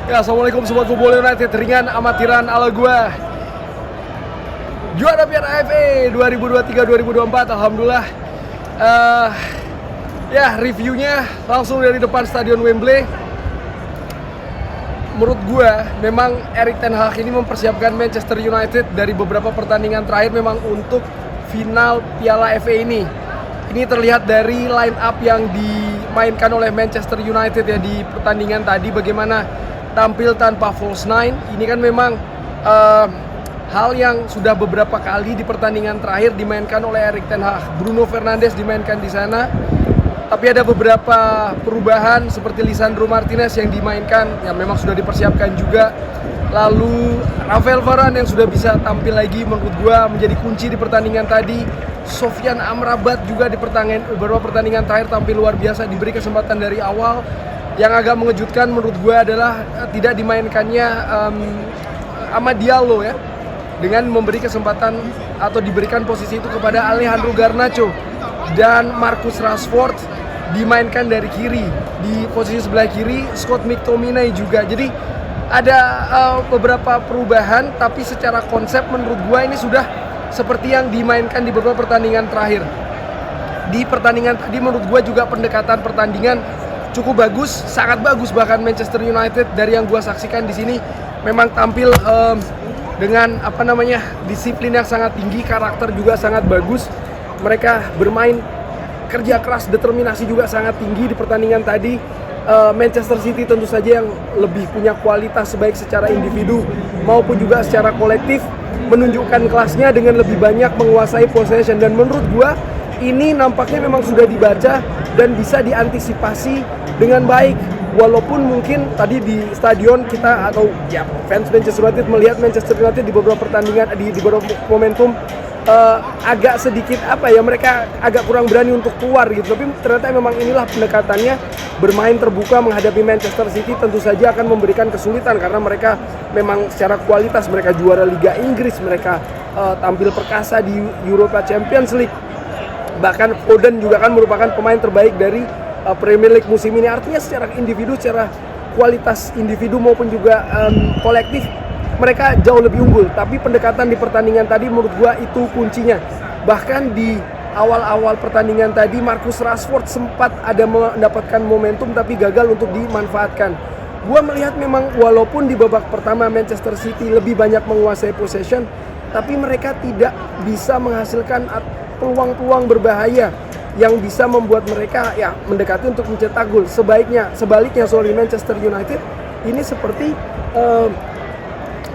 Ya, assalamualaikum sobat Football United, ringan amatiran ala gua. Juara Piala AFA 2023-2024, alhamdulillah. Ya, reviewnya langsung dari depan Stadion Wembley. Menurut gua, memang Erik ten Hag ini mempersiapkan Manchester United dari beberapa pertandingan terakhir memang untuk final Piala AFA ini. Ini terlihat dari line up yang dimainkan oleh Manchester United ya di pertandingan tadi, bagaimana tampil tanpa false nine. Ini kan memang hal yang sudah beberapa kali di pertandingan terakhir dimainkan oleh Erik ten Hag. Bruno Fernandes dimainkan di sana, tapi ada beberapa perubahan seperti Lisandro Martinez yang dimainkan, yang memang sudah dipersiapkan juga. Lalu Rafael Varane yang sudah bisa tampil lagi, menurut gua menjadi kunci di pertandingan tadi. Sofyan Amrabat juga di beberapa pertandingan terakhir tampil luar biasa, diberi kesempatan dari awal. Yang agak mengejutkan menurut gue adalah tidak dimainkannya Amad Diallo ya, dengan memberi kesempatan atau diberikan posisi itu kepada Alejandro Garnacho, dan Marcus Rashford dimainkan dari kiri, di posisi sebelah kiri Scott McTominay juga. Jadi ada beberapa perubahan, tapi secara konsep menurut gue ini sudah seperti yang dimainkan di beberapa pertandingan terakhir. Di pertandingan tadi menurut gue juga pendekatan pertandingan cukup bagus, sangat bagus. Bahkan Manchester United dari yang gua saksikan di sini memang tampil dengan disiplin yang sangat tinggi, karakter juga sangat bagus. Mereka bermain kerja keras, determinasi juga sangat tinggi di pertandingan tadi. Manchester City tentu saja yang lebih punya kualitas baik secara individu maupun juga secara kolektif, menunjukkan kelasnya dengan lebih banyak menguasai possession, dan menurut gua ini nampaknya memang sudah dibaca dan bisa diantisipasi dengan baik. Walaupun mungkin tadi di stadion kita atau ya fans Manchester United melihat Manchester United di beberapa pertandingan, di beberapa momentum agak sedikit mereka agak kurang berani untuk keluar gitu. Tapi ternyata memang inilah pendekatannya, bermain terbuka menghadapi Manchester City tentu saja akan memberikan kesulitan karena mereka memang secara kualitas mereka juara Liga Inggris, mereka tampil perkasa di Europa Champions League. Bahkan Foden juga kan merupakan pemain terbaik dari Premier League musim ini. Artinya secara individu, secara kualitas individu maupun juga kolektif mereka jauh lebih unggul. Tapi pendekatan di pertandingan tadi menurut gua itu kuncinya. Bahkan di awal-awal pertandingan tadi Marcus Rashford sempat ada mendapatkan momentum tapi gagal untuk dimanfaatkan. Gua melihat memang walaupun di babak pertama Manchester City lebih banyak menguasai possession, tapi mereka tidak bisa menghasilkan peluang-peluang berbahaya yang bisa membuat mereka ya mendekati untuk mencetak gol. Sebaliknya Manchester United ini seperti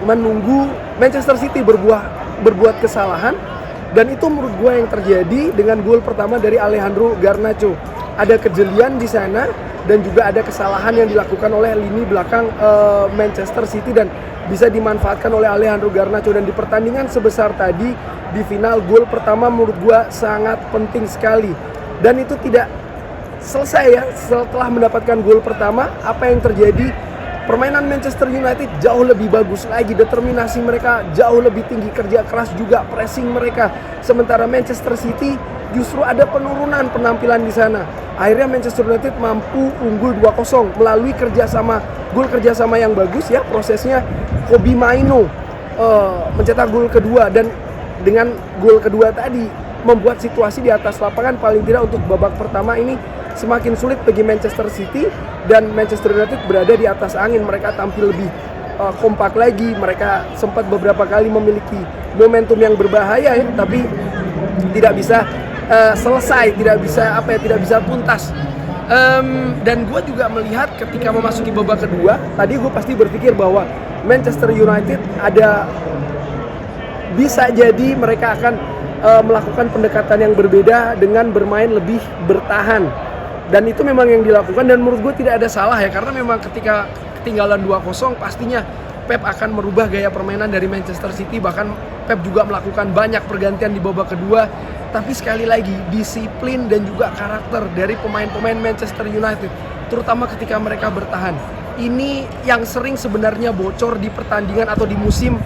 menunggu Manchester City berbuat kesalahan, dan itu menurut gue yang terjadi dengan gol pertama dari Alejandro Garnacho. Ada kejelian di sana dan juga ada kesalahan yang dilakukan oleh lini belakang Manchester City dan bisa dimanfaatkan oleh Alejandro Garnacho. Dan di pertandingan sebesar tadi di final, gol pertama menurut gua sangat penting sekali, dan itu tidak selesai ya setelah mendapatkan gol pertama. Apa yang terjadi? Permainan Manchester United jauh lebih bagus lagi, determinasi mereka jauh lebih tinggi, kerja keras juga, pressing mereka. Sementara Manchester City justru ada penurunan penampilan di sana. Akhirnya Manchester United mampu unggul 2-0 melalui gol kerjasama yang bagus ya, prosesnya. Kobbie Mainoo mencetak gol kedua, dan dengan gol kedua tadi membuat situasi di atas lapangan paling tidak untuk babak pertama ini semakin sulit bagi Manchester City, dan Manchester United berada di atas angin. Mereka tampil lebih kompak lagi, mereka sempat beberapa kali memiliki momentum yang berbahaya ya, tapi tidak bisa selesai, tidak bisa tuntas. Dan gue juga melihat ketika memasuki babak kedua, tadi gue pasti berpikir bahwa Manchester United bisa jadi mereka akan melakukan pendekatan yang berbeda dengan bermain lebih bertahan, dan itu memang yang dilakukan, dan menurut gue tidak ada salah ya, karena memang ketika ketinggalan 2-0 pastinya Pep akan merubah gaya permainan dari Manchester City. Bahkan Pep juga melakukan banyak pergantian di babak kedua. Tapi sekali lagi, disiplin dan juga karakter dari pemain-pemain Manchester United, terutama ketika mereka bertahan, ini yang sering sebenarnya bocor di pertandingan atau di musim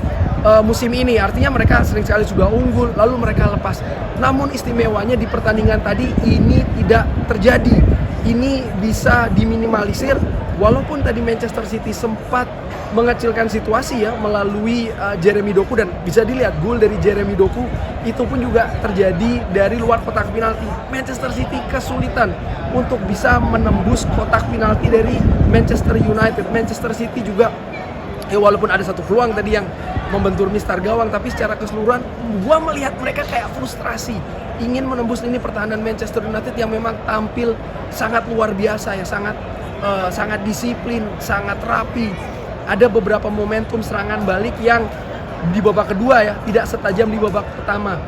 ini. Artinya mereka sering sekali sudah unggul lalu mereka lepas. Namun istimewanya di pertandingan tadi ini tidak terjadi. Ini bisa diminimalisir walaupun tadi Manchester City sempat mengecilkan situasi ya melalui Jeremy Doku, dan bisa dilihat gol dari Jeremy Doku itu pun juga terjadi dari luar kotak penalti. Manchester City kesulitan untuk bisa menembus kotak penalti dari Manchester United. Manchester City juga walaupun ada satu peluang tadi yang membentur mistar gawang, tapi secara keseluruhan gua melihat mereka kayak frustrasi ingin menembus lini pertahanan Manchester United yang memang tampil sangat luar biasa ya, sangat disiplin, sangat rapi. Ada beberapa momentum serangan balik yang di babak kedua ya tidak setajam di babak pertama.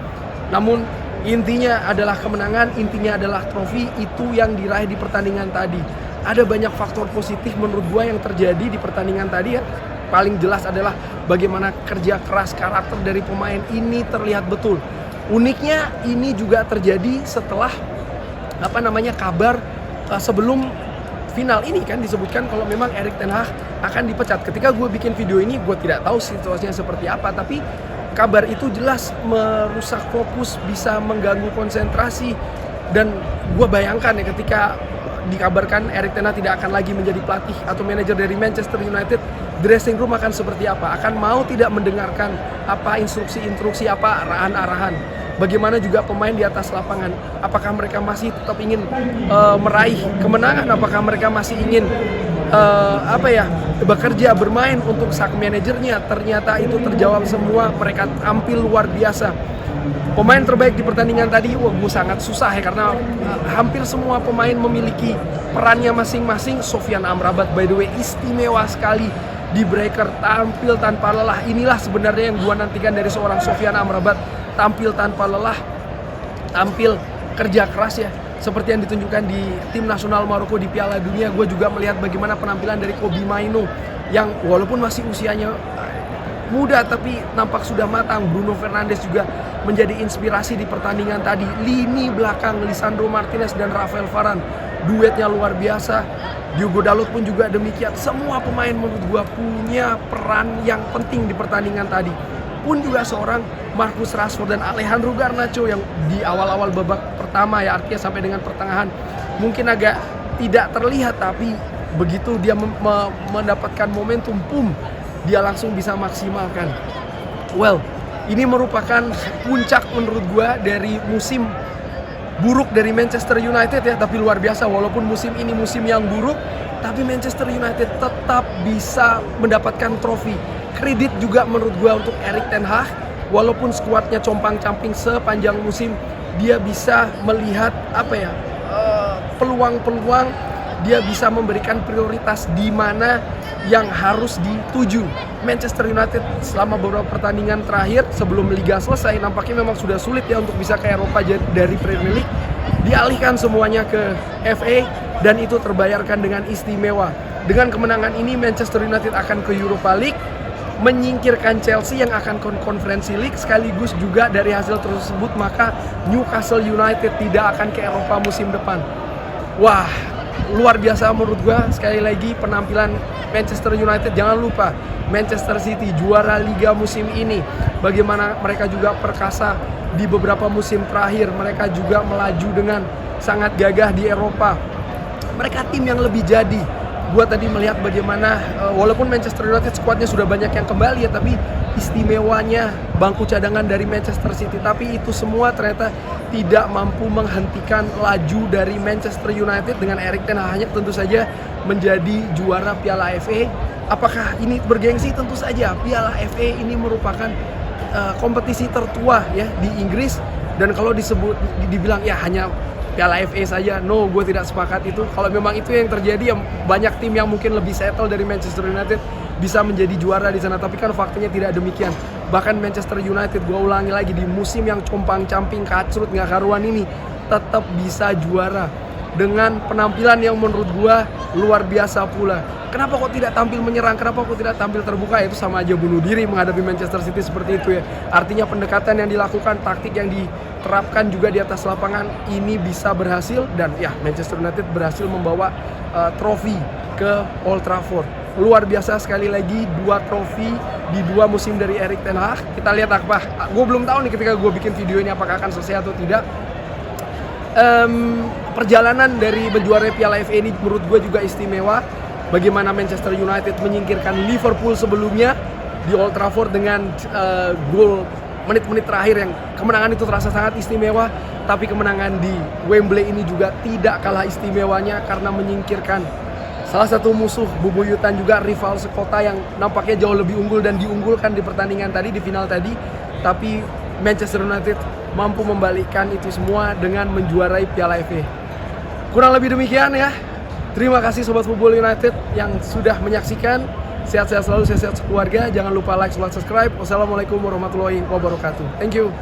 Namun intinya adalah kemenangan, intinya adalah trofi itu yang diraih di pertandingan tadi. Ada banyak faktor positif menurut gua yang terjadi di pertandingan tadi ya. Paling jelas adalah bagaimana kerja keras karakter dari pemain ini terlihat betul. Uniknya ini juga terjadi setelah kabar sebelum final ini kan disebutkan kalau memang Erik ten Hag akan dipecat. Ketika gue bikin video ini, gue tidak tahu situasinya seperti apa, tapi kabar itu jelas merusak fokus, bisa mengganggu konsentrasi, dan gue bayangkan ya ketika dikabarkan Erik ten Hag tidak akan lagi menjadi pelatih atau manajer dari Manchester United, dressing room akan seperti apa? Akan mau tidak mendengarkan apa instruksi-instruksi, apa arahan-arahan? Bagaimana juga pemain di atas lapangan? Apakah mereka masih tetap ingin meraih kemenangan? Apakah mereka masih ingin bekerja, bermain untuk sang manajernya? Ternyata itu terjawab semua. Mereka tampil luar biasa. Pemain terbaik di pertandingan tadi, gue sangat susah ya karena hampir semua pemain memiliki perannya masing-masing. Sofyan Amrabat by the way istimewa sekali di breaker, tampil tanpa lelah. Inilah sebenarnya yang gue nantikan dari seorang Sofyan Amrabat, tampil tanpa lelah, tampil kerja keras ya, seperti yang ditunjukkan di tim nasional Maroko di Piala Dunia. Gue juga melihat bagaimana penampilan dari Kobbie Mainoo yang walaupun masih usianya muda tapi nampak sudah matang. Bruno Fernandes juga menjadi inspirasi di pertandingan tadi. Lini belakang Lisandro Martinez dan Rafael Varane, duetnya luar biasa. Diogo Dalot pun juga demikian. Semua pemain menurut gua punya peran yang penting di pertandingan tadi. Pun juga seorang Marcus Rashford dan Alejandro Garnacho yang di awal-awal babak pertama ya, artinya sampai dengan pertengahan mungkin agak tidak terlihat, tapi begitu dia mendapatkan momentum, dia langsung bisa maksimalkan. Well, ini merupakan puncak menurut gua dari musim buruk dari Manchester United ya, tapi luar biasa walaupun musim ini musim yang buruk, tapi Manchester United tetap bisa mendapatkan trofi. Kredit juga menurut gua untuk Erik ten Hag, walaupun skuadnya compang-camping sepanjang musim, dia bisa melihat peluang-peluang, dia bisa memberikan prioritas di mana yang harus dituju. Manchester United selama beberapa pertandingan terakhir sebelum liga selesai nampaknya memang sudah sulit ya untuk bisa ke Eropa dari Premier League. Dialihkan semuanya ke FA dan itu terbayarkan dengan istimewa. Dengan kemenangan ini Manchester United akan ke Europa League, menyingkirkan Chelsea yang akan ke Conference League, sekaligus juga dari hasil tersebut maka Newcastle United tidak akan ke Eropa musim depan. Wah, luar biasa menurut gua. Sekali lagi penampilan Manchester United, jangan lupa Manchester City juara Liga musim ini. Bagaimana mereka juga perkasa di beberapa musim terakhir, mereka juga melaju dengan sangat gagah di Eropa. Mereka tim yang lebih jadi. Gua tadi melihat bagaimana walaupun Manchester United skuadnya sudah banyak yang kembali ya, tapi istimewanya bangku cadangan dari Manchester City. Tapi itu semua ternyata tidak mampu menghentikan laju dari Manchester United dengan Erik ten Hag hanya tentu saja menjadi juara Piala FA. Apakah ini bergengsi? Tentu saja. Piala FA ini merupakan kompetisi tertua ya di Inggris, dan kalau dibilang ya hanya Piala FA saja, no, gue tidak sepakat itu. Kalau memang itu yang terjadi, ya banyak tim yang mungkin lebih settle dari Manchester United bisa menjadi juara di sana. Tapi kan faktanya tidak demikian. Bahkan Manchester United, gue ulangi lagi, di musim yang compang-camping kacrut nggak karuan ini tetap bisa juara dengan penampilan yang menurut gue luar biasa pula. Kenapa kok tidak tampil menyerang? Kenapa kok tidak tampil terbuka? Itu sama aja bunuh diri menghadapi Manchester City seperti itu ya. Artinya pendekatan yang dilakukan, taktik yang diterapkan juga di atas lapangan ini bisa berhasil, dan ya Manchester United berhasil membawa trofi ke Old Trafford. Luar biasa sekali lagi, 2 trofi di 2 musim dari Erik ten Hag. Kita lihat apa. Gue belum tahu nih ketika gue bikin video ini apakah akan selesai atau tidak. Perjalanan dari menjuarai Piala FA ini menurut gue juga istimewa. bagaimana Manchester United menyingkirkan Liverpool sebelumnya di Old Trafford dengan gol menit-menit terakhir yang kemenangan itu terasa sangat istimewa. Tapi kemenangan di Wembley ini juga tidak kalah istimewanya karena menyingkirkan salah satu musuh bebuyutan juga, rival sekota yang nampaknya jauh lebih unggul dan diunggulkan di pertandingan tadi, di final tadi. Tapi Manchester United mampu membalikkan itu semua dengan menjuarai Piala FA. Kurang lebih demikian ya. Terima kasih Sobat Football United yang sudah menyaksikan. Sehat-sehat selalu, sehat-sehat sekeluarga. Jangan lupa like, subscribe. Wassalamualaikum warahmatullahi wabarakatuh. Thank you.